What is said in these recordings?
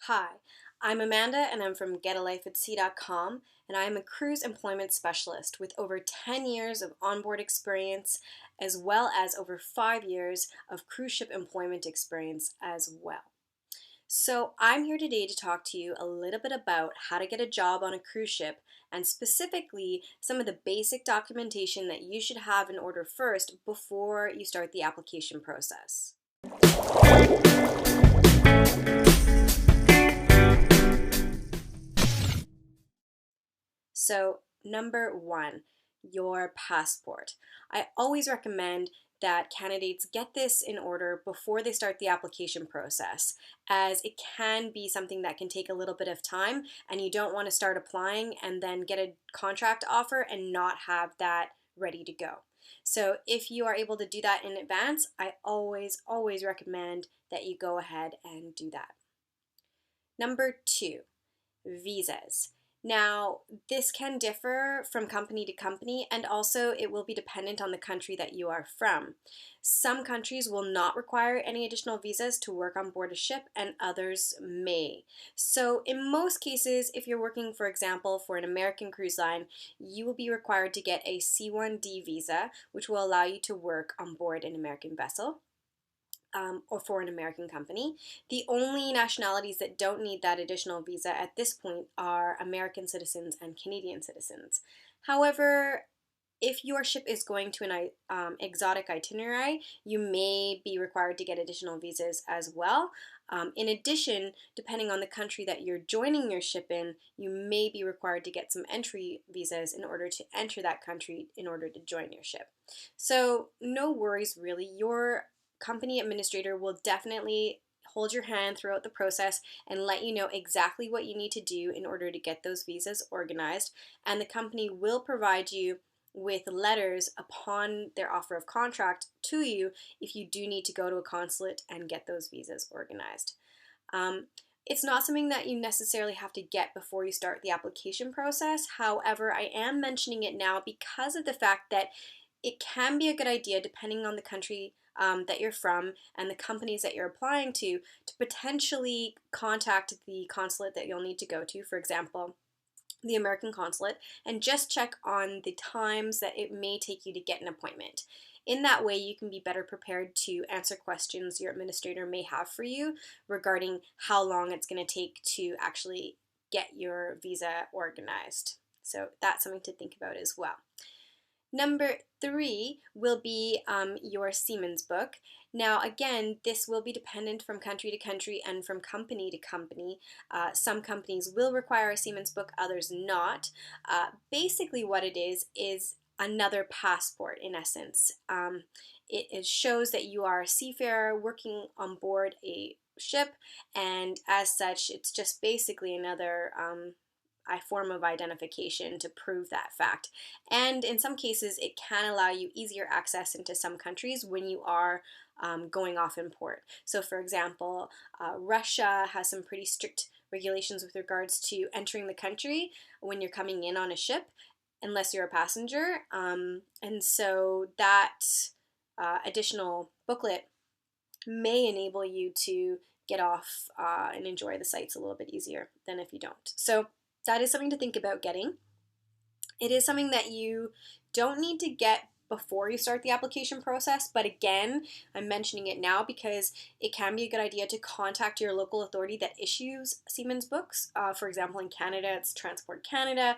Hi, I'm Amanda and I'm from getalifeatsea.com and I am a cruise employment specialist with over 10 years of onboard experience as well as over 5 years of cruise ship employment experience as well. So I'm here today to talk to you a little bit about how to get a job on a cruise ship and specifically some of the basic documentation that you should have in order first before you start the application process. So, number one, your passport. I always recommend that candidates get this in order before they start the application process, as it can be something that can take a little bit of time, and you don't want to start applying and then get a contract offer and not have that ready to go. So, if you are able to do that in advance, I always recommend that you go ahead and do that. Number two, visas. Now, this can differ from company to company, and also it will be dependent on the country that you are from. Some countries will not require any additional visas to work on board a ship, and others may. So, in most cases, if you're working, for example, for an American cruise line, you will be required to get a C1D visa, which will allow you to work on board an American vessel. Or for an American company. The only nationalities that don't need that additional visa at this point are American citizens and Canadian citizens. However, if your ship is going to an exotic itinerary, you may be required to get additional visas as well. In addition, depending on the country that you're joining your ship in, you may be required to get some entry visas in order to enter that country in order to join your ship. So, no worries really. Your company administrator will definitely hold your hand throughout the process and let you know exactly what you need to do in order to get those visas organized. And the company will provide you with letters upon their offer of contract to you if you do need to go to a consulate and get those visas organized. It's not something that you necessarily have to get before you start the application process. However, I am mentioning it now because of the fact that it can be a good idea, depending on the country that you're from and the companies that you're applying to potentially contact the consulate that you'll need to go to, for example, the American consulate, and just check on the times that it may take you to get an appointment. In that way, you can be better prepared to answer questions your administrator may have for you regarding how long it's going to take to actually get your visa organized. So that's something to think about as well. Number three will be your Seaman's book. Now, again, this will be dependent from country to country and from company to company. Some companies will require a Seaman's book, others not. Basically, what it is another passport in essence. It shows that you are a seafarer working on board a ship, and as such, it's just basically another a form of identification to prove that fact. And in some cases, it can allow you easier access into some countries when you are going off in port. So, for example, Russia has some pretty strict regulations with regards to entering the country when you're coming in on a ship, unless you're a passenger. And so that additional booklet may enable you to get off and enjoy the sights a little bit easier than if you don't. So that is something to think about getting. It is something that you don't need to get before you start the application process, but again, I'm mentioning it now because it can be a good idea to contact your local authority that issues Seaman's books. For example, in Canada, it's Transport Canada.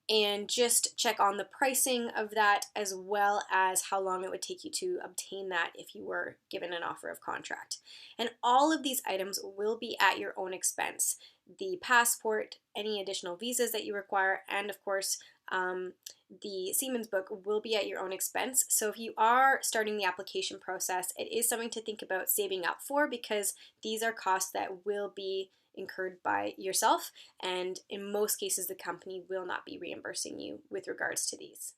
And just check on the pricing of that as well as how long it would take you to obtain that if you were given an offer of contract. And all of these items will be at your own expense. The passport, any additional visas that you require, and of course, the Seaman's book will be at your own expense. So if you are starting the application process, it is something to think about saving up for because these are costs that will be incurred by yourself, and in most cases the company will not be reimbursing you with regards to these.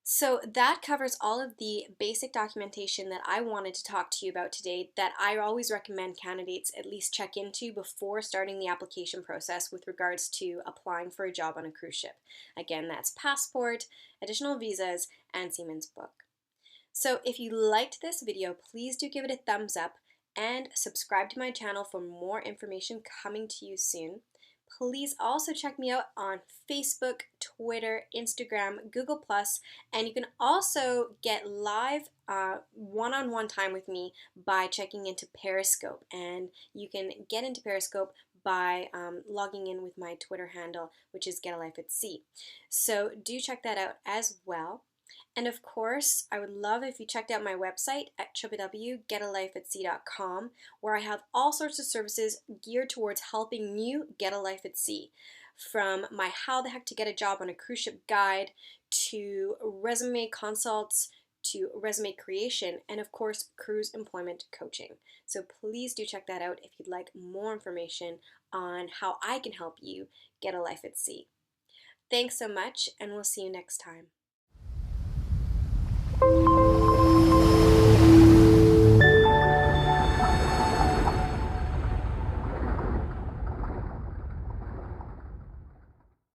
So that covers all of the basic documentation that I wanted to talk to you about today that I always recommend candidates at least check into before starting the application process with regards to applying for a job on a cruise ship. Again, that's passport, additional visas, and Seaman's book. So if you liked this video, please do give it a thumbs up. and subscribe to my channel for more information coming to you soon. Please also check me out on Facebook, Twitter, Instagram, Google+, and you can also get live one-on-one time with me by checking into Periscope. And you can get into Periscope by logging in with my Twitter handle, which is Get a Life at Sea. So do check that out as well. And of course, I would love if you checked out my website at www.getalifeatsea.com, where I have all sorts of services geared towards helping you get a life at sea. From my How the Heck to Get a Job on a Cruise Ship guide, to resume consults, to resume creation, and of course, cruise employment coaching. So please do check that out if you'd like more information on how I can help you get a life at sea. Thanks so much, and we'll see you next time.